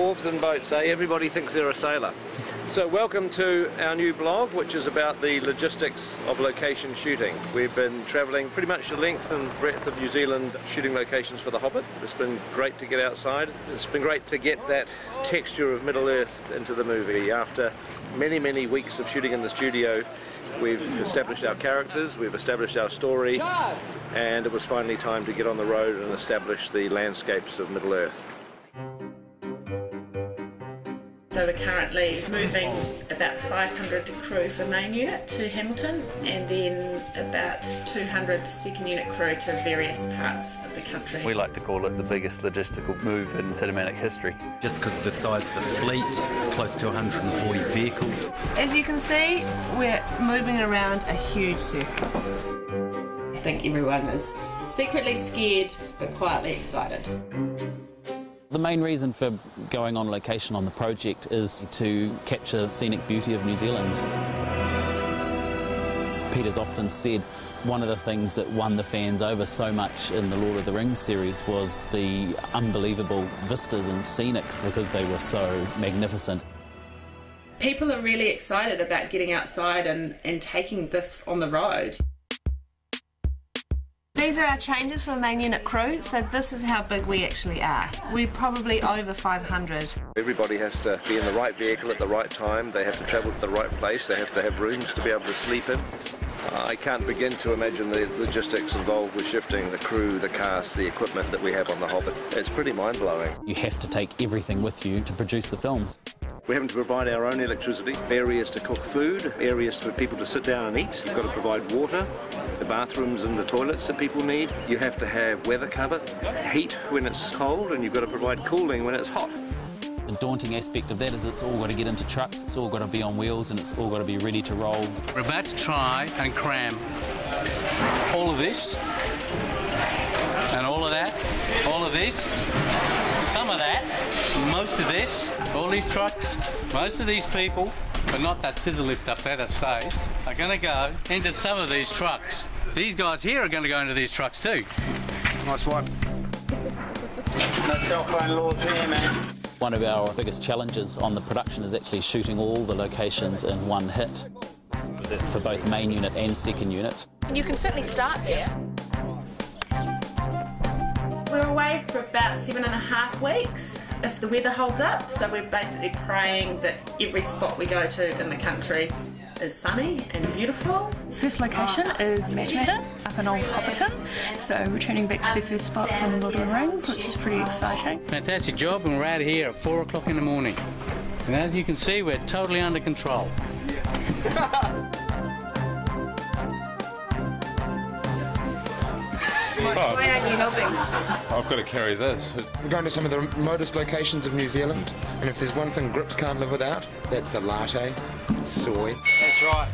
wharves and boats, eh? Everybody thinks they're a sailor. So welcome to our new blog, which is about the logistics of location shooting. We've been travelling pretty much the length and breadth of New Zealand shooting locations for The Hobbit. It's been great to get outside. It's been great to get that texture of Middle-earth into the movie. After many, many weeks of shooting in the studio, we've established our characters, we've established our story, and it was finally time to get on the road and establish the landscapes of Middle-earth. So we're currently moving about 500 crew for main unit to Hamilton, and then about 200 second unit crew to various parts of the country. We like to call it the biggest logistical move in cinematic history. Just because of the size of the fleet, close to 140 vehicles. As you can see, we're moving around a huge surface. I think everyone is secretly scared but quietly excited. The main reason for going on location on the project is to capture the scenic beauty of New Zealand. Peter's often said one of the things that won the fans over so much in the Lord of the Rings series was the unbelievable vistas and scenics because they were so magnificent. People are really excited about getting outside and taking this on the road. These are our changes for main unit crew, so this is how big we actually are. We're probably over 500. Everybody has to be in the right vehicle at the right time, they have to travel to the right place, they have to have rooms to be able to sleep in. I can't begin to imagine the logistics involved with shifting the crew, the cast, the equipment that we have on The Hobbit. It's pretty mind-blowing. You have to take everything with you to produce the films. We're having to provide our own electricity, areas to cook food, areas for people to sit down and eat. You've got to provide water, the bathrooms and the toilets that people need. You have to have weather cover, heat when it's cold, and you've got to provide cooling when it's hot. The daunting aspect of that is it's all got to get into trucks, it's all got to be on wheels, and it's all got to be ready to roll. We're about to try and cram all of this, and all of that, all of this, some of that, most of this, all these trucks, most of these people, but not that scissor lift up there that stays, are going to go into some of these trucks. These guys here are going to go into these trucks too. Nice one. No cell phone laws here, man. One of our biggest challenges on the production is actually shooting all the locations in one hit for both main unit and second unit. And you can certainly start there. We're away for about 7.5 weeks if the weather holds up, so we're basically praying that every spot we go to in the country is sunny and beautiful. First location is Matterhorn, up in Old Hobbiton, so returning back to the first spot from Lord of the Rings, which is pretty exciting. Fantastic job, and we're out here at 4 o'clock in the morning. And as you can see, we're totally under control. Why aren't you helping? I've got to carry this. We're going to some of the remotest locations of New Zealand, and if there's one thing grips can't live without, that's the latte, soy. That's right.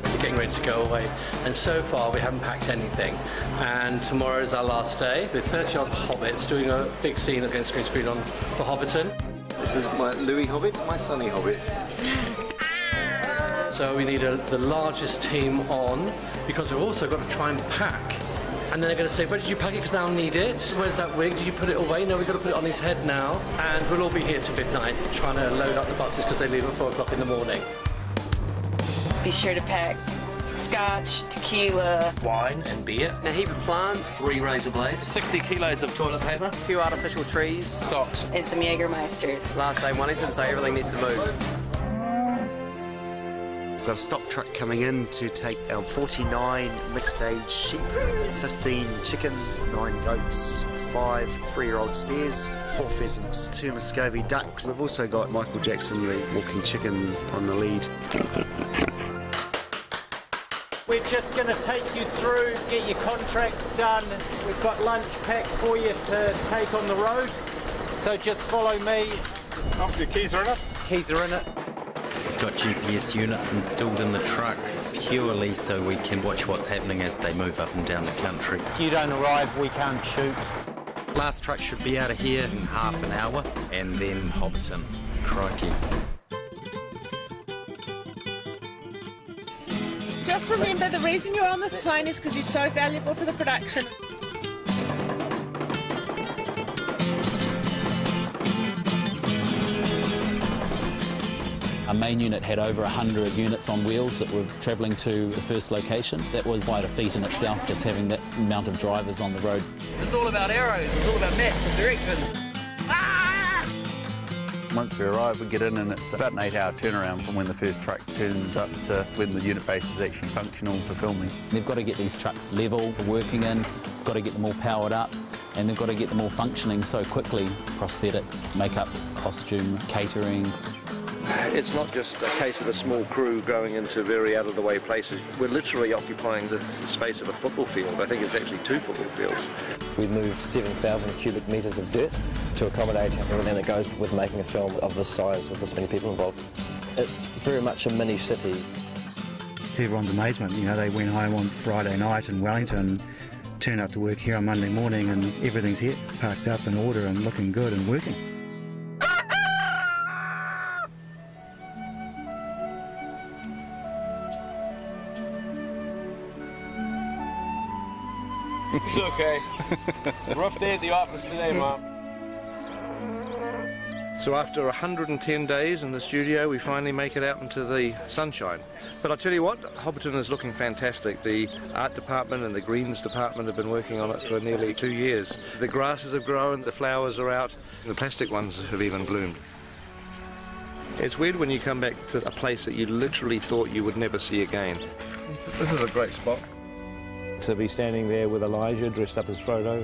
We're getting ready to go away, and so far we haven't packed anything. And tomorrow is our last day with 30-odd Hobbits doing a big scene against green screen for Hobbiton. This is my Louis Hobbit, my Sonny Hobbit. So we need the largest team on, because we've also got to try and pack. And then they're going to say, where did you pack it, because I'll need it? Where's that wig? Did you put it away? No, we've got to put it on his head now. And we'll all be here till midnight trying to load up the buses because they leave at 4 o'clock in the morning. Be sure to pack scotch, tequila, Wine and beer. A heap of plants. 3 razor blades. 60 kilos of toilet paper. A few artificial trees. Socks. and some Jägermeister. Last day Wellington, so everything needs to move. We've got a stock truck coming in to take our 49 mixed-age sheep, 15 chickens, 9 goats, 5 3-year-old steers, 4 pheasants, 2 Muscovy ducks. We've also got Michael Jackson, the walking chicken, on the lead. We're just going to take you through, get your contracts done. We've got lunch packed for you to take on the road. So just follow me. Oh, your keys are in it? Keys are in it. We've got GPS units installed in the trucks purely so we can watch what's happening as they move up and down the country. If you don't arrive, we can't shoot. Last truck should be out of here in half an hour, and then Hobbiton. Crikey. Just remember, the reason you're on this plane is because you're so valuable to the production. Our main unit had over 100 units on wheels that were travelling to the first location. That was quite a feat in itself, just having that amount of drivers on the road. It's all about arrows, it's all about maps and directions. Once we arrive, we get in and it's about an 8-hour turnaround from when the first truck turns up to when the unit base is actually functional for filming. They've got to get these trucks level for working in, got to get them all powered up, and they've got to get them all functioning so quickly. Prosthetics, makeup, costume, catering. It's not just a case of a small crew going into very out-of-the-way places. We're literally occupying the space of a football field. I think it's actually 2 football fields. We moved 7,000 cubic metres of dirt to accommodate everything that goes with making a film of this size with this many people involved. It's very much a mini city. To everyone's amazement, you know, they went home on Friday night in Wellington, turned up to work here on Monday morning and everything's here, parked up in order and looking good and working. It's okay. Rough day at the office today, Mom. So after 110 days in the studio, we finally make it out into the sunshine. But I tell you what, Hobbiton is looking fantastic. The art department and the greens department have been working on it for nearly 2 years. The grasses have grown, the flowers are out, the plastic ones have even bloomed. It's weird when you come back to a place that you literally thought you would never see again. This is a great spot. To be standing there with Elijah dressed up as Frodo,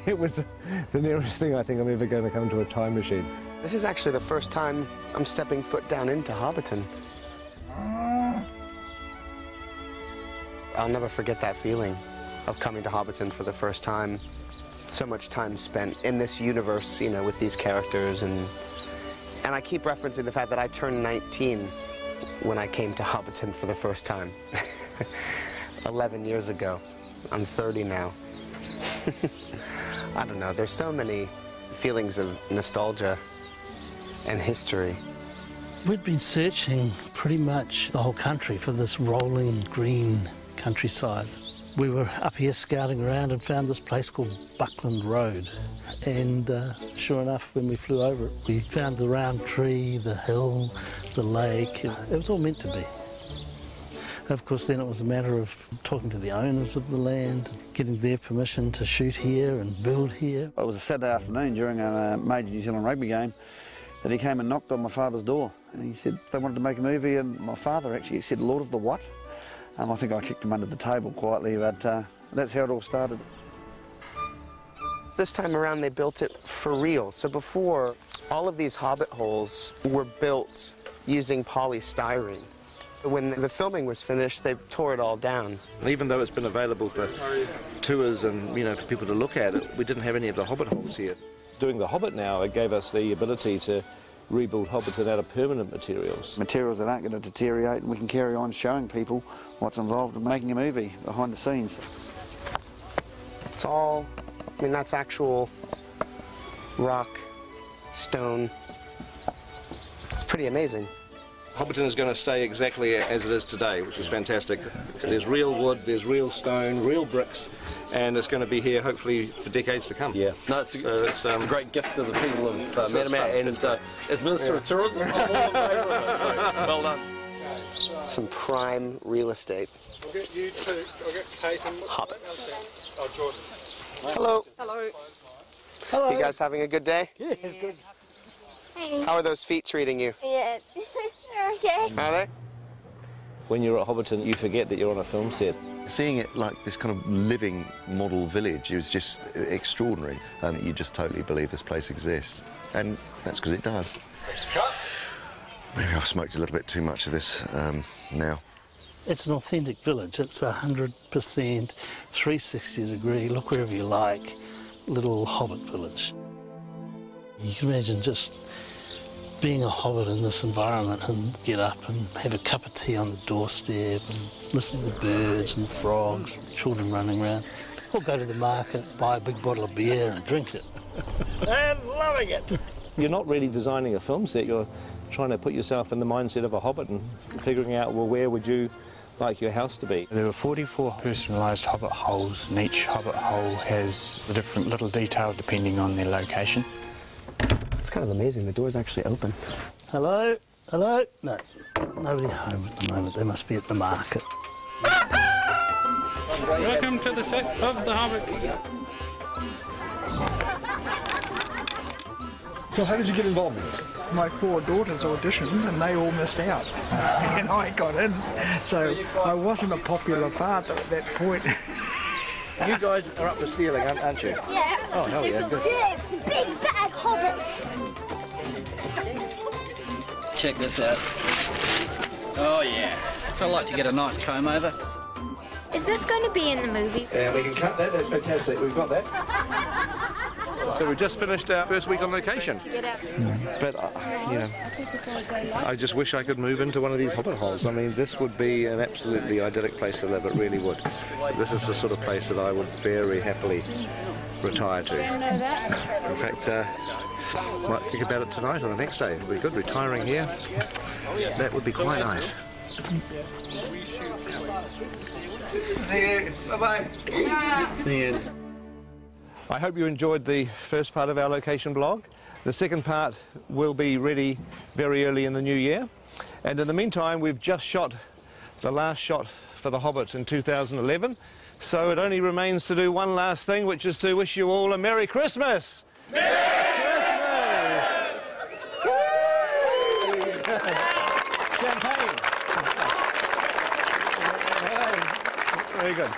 it was the nearest thing I think I'm ever going to come to a time machine. This is actually the first time I'm stepping foot down into Hobbiton. I'll never forget that feeling of coming to Hobbiton for the first time. So much time spent in this universe, you know, with these characters, and I keep referencing the fact that I turned 19 when I came to Hobbiton for the first time. 11 years ago. I'm 30 now. I don't know, there's so many feelings of nostalgia and history. We'd been searching pretty much the whole country for this rolling green countryside. We were up here scouting around and found this place called Buckland Road. And sure enough, when we flew over it, we found the round tree, the hill, the lake. It was all meant to be. Of course, then it was a matter of talking to the owners of the land, getting their permission to shoot here and build here. It was a Saturday afternoon during a major New Zealand rugby game that he came and knocked on my father's door. And he said they wanted to make a movie, and my father actually said, Lord of the what? I think I kicked him under the table quietly, but that's how it all started. This time around, they built it for real. So before, all of these Hobbit holes were built using polystyrene. When the filming was finished, they tore it all down. Even though it's been available for tours and, you know, for people to look at it, we didn't have any of the Hobbit holes here. Doing the Hobbit now, it gave us the ability to rebuild Hobbiton out of permanent materials. Materials that aren't going to deteriorate, and we can carry on showing people what's involved in making a movie behind the scenes. It's all, I mean, that's actual rock, stone. It's pretty amazing. Hobbiton is going to stay exactly as it is today, which is fantastic. There's real wood, there's real stone, real bricks, and it's going to be here hopefully for decades to come. Yeah, no, it's a great gift to the people of Metamat, and as Minister of Tourism, I'm all in favour of it, so well done. Some prime real estate. I'll get you two, I'll get Tate and Hobbits. Oh, Jordan. Hello. Hello. Hello. You guys having a good day? Yeah, it's good. How are those feet treating you? Yeah, they're okay. Are they? When you're at Hobbiton, you forget that you're on a film set. Seeing it like this kind of living model village is just extraordinary, and you just totally believe this place exists. And that's because it does. Maybe I've smoked a little bit too much of this now. It's an authentic village. It's 100% 360 degree, look wherever you like, little Hobbit village. You can imagine just being a Hobbit in this environment and get up and have a cup of tea on the doorstep and listen to the birds and the frogs, and children running around, or go to the market, buy a big bottle of beer and drink it. I'm loving it. You're not really designing a film set, you're trying to put yourself in the mindset of a Hobbit and figuring out, well, where would you like your house to be? There were 44 personalised Hobbit holes, and each Hobbit hole has the different little details depending on their location. It's kind of amazing, the door's actually open. Hello? Hello? No, nobody home at the moment. They must be at the market. Welcome to the set of The Hobbit. So how did you get involved in this? My 4 daughters auditioned and they all missed out. And I got in. So I wasn't a popular father at that point. You guys are up for stealing, aren't you? Yeah. Oh, hell yeah, good. Big bad hobbits. Check this out. Oh yeah. So I'd like to get a nice comb over. Is this going to be in the movie? Yeah, we can cut that. That's fantastic. We've got that. So we've just finished our first week on location. But, you know, I just wish I could move into one of these hobbit holes. I mean, this would be an absolutely idyllic place to live. It really would. This is the sort of place that I would very happily retire to. In fact, might think about it tonight or the next day. It would be good retiring here. That would be quite nice. See you. Bye-bye. The end. I hope you enjoyed the first part of our location blog. The second part will be ready very early in the new year. And in the meantime, we've just shot the last shot for The Hobbit in 2011. So it only remains to do one last thing, which is to wish you all a Merry Christmas! Merry Christmas! Champagne! Very good.